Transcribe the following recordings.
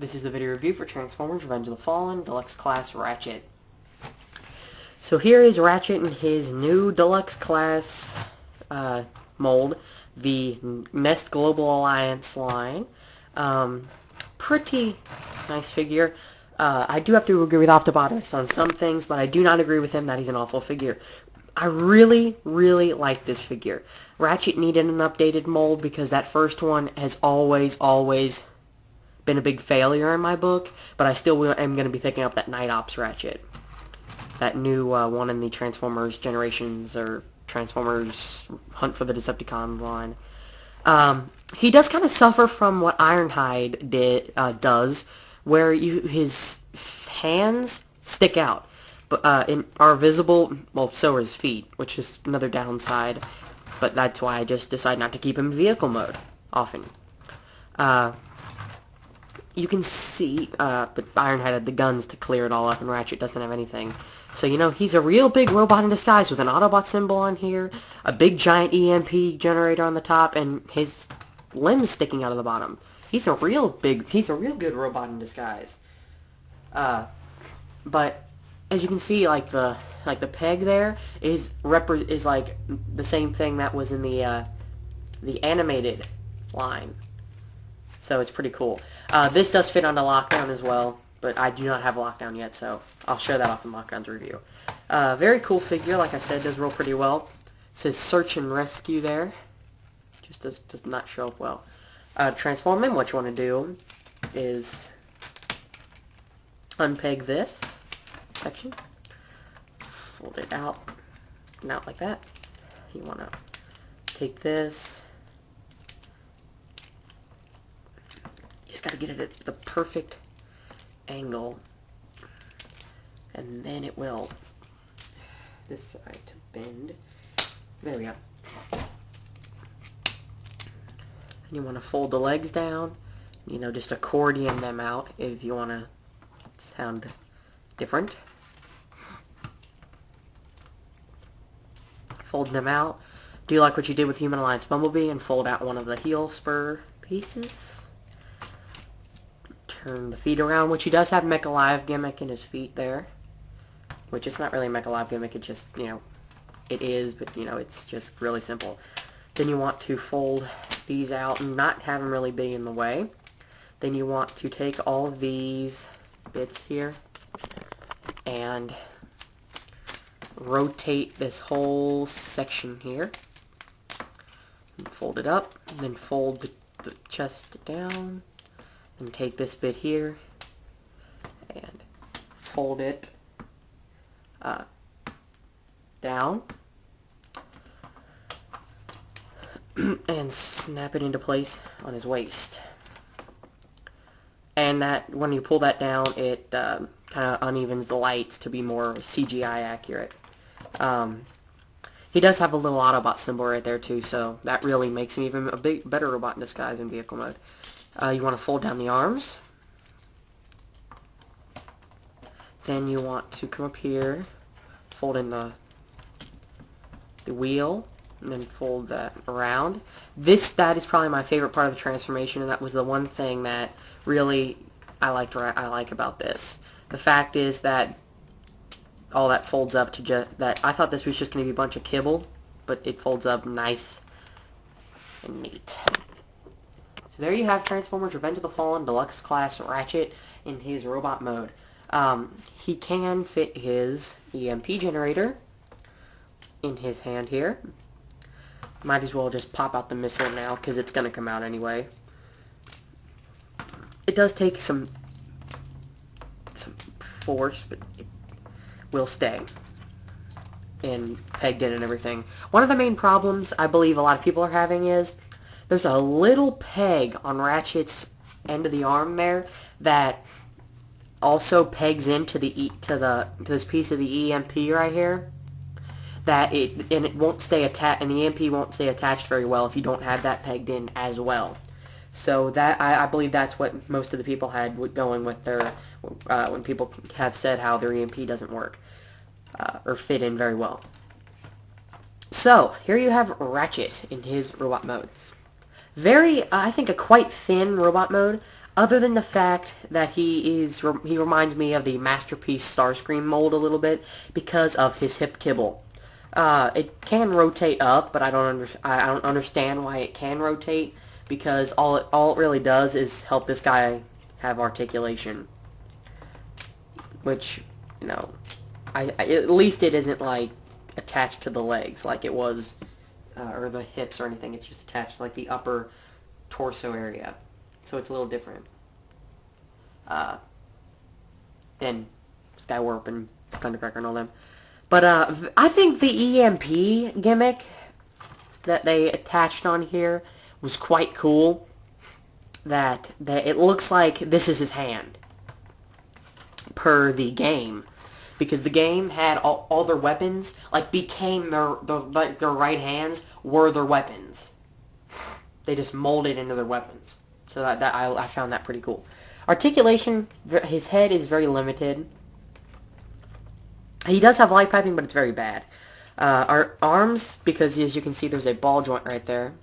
This is the video review for Transformers Revenge of the Fallen Deluxe Class Ratchet. So here is Ratchet in his new Deluxe Class mold, the Nest Global Alliance line. Pretty nice figure. I do have to agree with Octobotus on some things, but I do not agree with him that he's an awful figure. I really, really like this figure. Ratchet needed an updated mold because that first one has always been a big failure in my book, but I still am going to be picking up that Night Ops Ratchet. That new one in the Transformers Generations or Transformers Hunt for the Decepticons line. He does kind of suffer from what Ironhide does, where his hands stick out, but are visible. Well, so are his feet, which is another downside. But that's why I just decide not to keep him in vehicle mode often. You can see, but Ironhide had the guns to clear it all up, and Ratchet doesn't have anything. So, you know, he's a real big robot in disguise with an Autobot symbol on here, a big giant EMP generator on the top, and his limbs sticking out of the bottom. He's a real good robot in disguise. But as you can see, like the peg there is like the same thing that was in the animated line. So it's pretty cool. This does fit onto Lockdown as well, but I do not have Lockdown yet, so I'll show that off in Lockdown's review. Very cool figure, like I said, does roll pretty well. It says Search and Rescue there. Just does not show up well. Transform him, what you want to do is unpeg this section, fold it out, and out like that. You want to take this. Just got to get it at the perfect angle, and then it will decide to bend. There we go. And you want to fold the legs down, you know, just accordion them out if you want to sound different. Fold them out. Do like what you did with Human Alliance Bumblebee and fold out one of the heel spur pieces. Turn the feet around, which he does have Mech Alive gimmick in his feet there. Which is not really a Mech Alive gimmick, it just, you know, it is, but, you know, it's just really simple. Then you want to fold these out and not have them really be in the way. Then you want to take all of these bits here and rotate this whole section here. And fold it up, and then fold the chest down. And take this bit here and fold it down and snap it into place on his waist. And that when you pull that down, it kind of unevens the lights to be more CGI accurate. He does have a little Autobot symbol right there too, so that really makes him even a better robot in disguise in vehicle mode. You want to fold down the arms. Then you want to come up here, fold in the wheel, and then fold that around. That is probably my favorite part of the transformation, and that was the one thing that really I like about this. The fact is that all that folds up to just that. I thought this was just going to be a bunch of kibble, but it folds up nice and neat. So there you have Transformers Revenge of the Fallen Deluxe Class Ratchet in his robot mode. He can fit his EMP generator in his hand here. Might as well just pop out the missile now because it's going to come out anyway. It does take some force, but it will stay and pegged in and everything. One of the main problems I believe a lot of people are having is there's a little peg on Ratchet's end of the arm there that also pegs into to this piece of the EMP right here. It won't stay attached, and the EMP won't stay attached very well if you don't have that pegged in as well. So that I believe that's what most of the people had going with their when people have said how their EMP doesn't work or fit in very well. So here you have Ratchet in his robot mode. I think a quite thin robot mode. Other than the fact that he reminds me of the Masterpiece Starscream mold a little bit because of his hip kibble. It can rotate up, but I don't understand why it can rotate, because all it really does is help this guy have articulation, which, you know, at least it isn't like attached to the legs like it was, or the hips or anything. It's just attached to like the upper torso area, so it's a little different than Skywarp and Thundercracker and all them. But I think the EMP gimmick that they attached on here was quite cool. That it looks like this is his hand per the game, because the game had all their weapons like became their right hands were their weapons. They just molded into their weapons. So that I found that pretty cool. Articulation, his head is very limited. He does have light piping, but it's very bad. Our arms, because as you can see, there's a ball joint right there.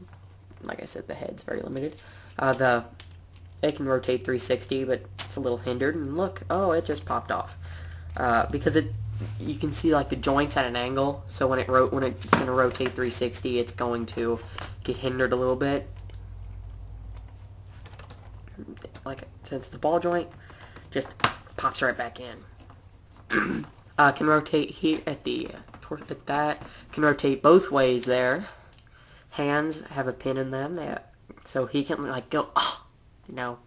Like I said, the head's very limited. It can rotate 360, but it's a little hindered. And look, oh, it just popped off. Because you can see like the joints at an angle. So when it's going to rotate 360, it's going to get hindered a little bit. Like, since the ball joint just pops right back in. Can rotate here at that. Can rotate both ways there. Hands have a pin in them. So he can like go, you know.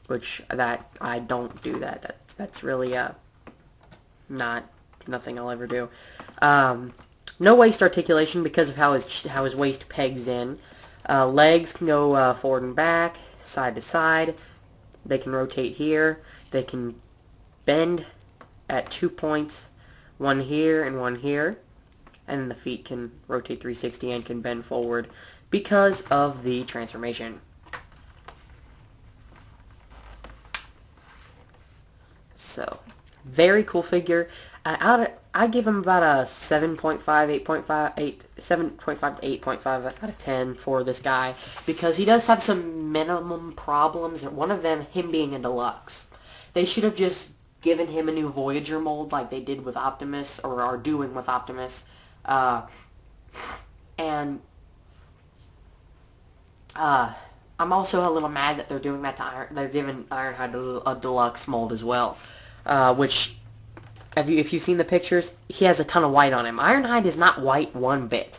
Which I don't do that. That's really nothing I'll ever do. No waist articulation because of how his waist pegs in. Legs can go forward and back, side to side. They can rotate here. They can bend at 2 points, one here and one here, and the feet can rotate 360 and can bend forward because of the transformation. So, very cool figure. I give him about a 7.5, 8.5, 7.5 to 8.5 out of 10 for this guy, because he does have some minimum problems. One of them, him being a deluxe. They should have just given him a new Voyager mold like they did with Optimus, or are doing with Optimus. And I'm also a little mad that they're doing that to they're giving Ironhide a deluxe mold as well. Which, if you've seen the pictures, he has a ton of white on him. Ironhide is not white one bit.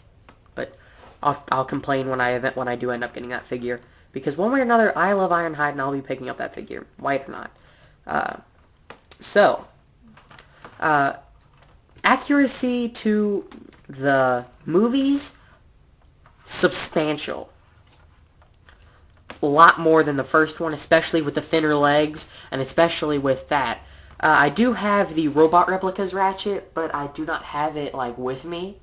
But I'll complain when I do end up getting that figure. Because one way or another, I love Ironhide and I'll be picking up that figure, white or not. Accuracy to the movies, substantial. A lot more than the first one, especially with the thinner legs, and especially with that. I do have the Robot Replicas Ratchet, but I do not have it, like, with me.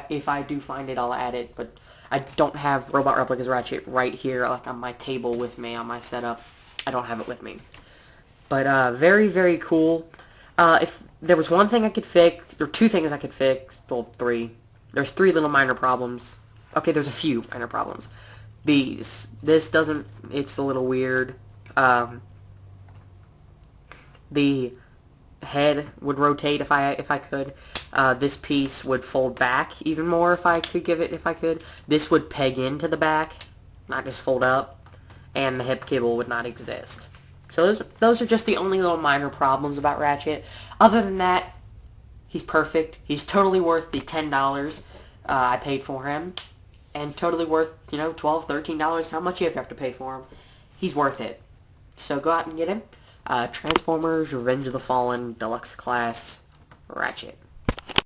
If I do find it, I'll add it, but I don't have Robot Replicas Ratchet right here, like, on my table with me, on my setup. I don't have it with me. But, very, very cool. If there was one thing I could fix, or two things I could fix, well, three. There's three little minor problems. Okay, there's a few minor problems. This doesn't, it's a little weird. The head would rotate if I could. This piece would fold back even more if I could. This would peg into the back, not just fold up. And the hip kibble would not exist. So those are just the only little minor problems about Ratchet. Other than that, he's perfect. He's totally worth the $10 I paid for him. And totally worth, you know, $12, $13, how much you have to pay for him. He's worth it. So go out and get him. Transformers, Revenge of the Fallen, Deluxe Class, Ratchet.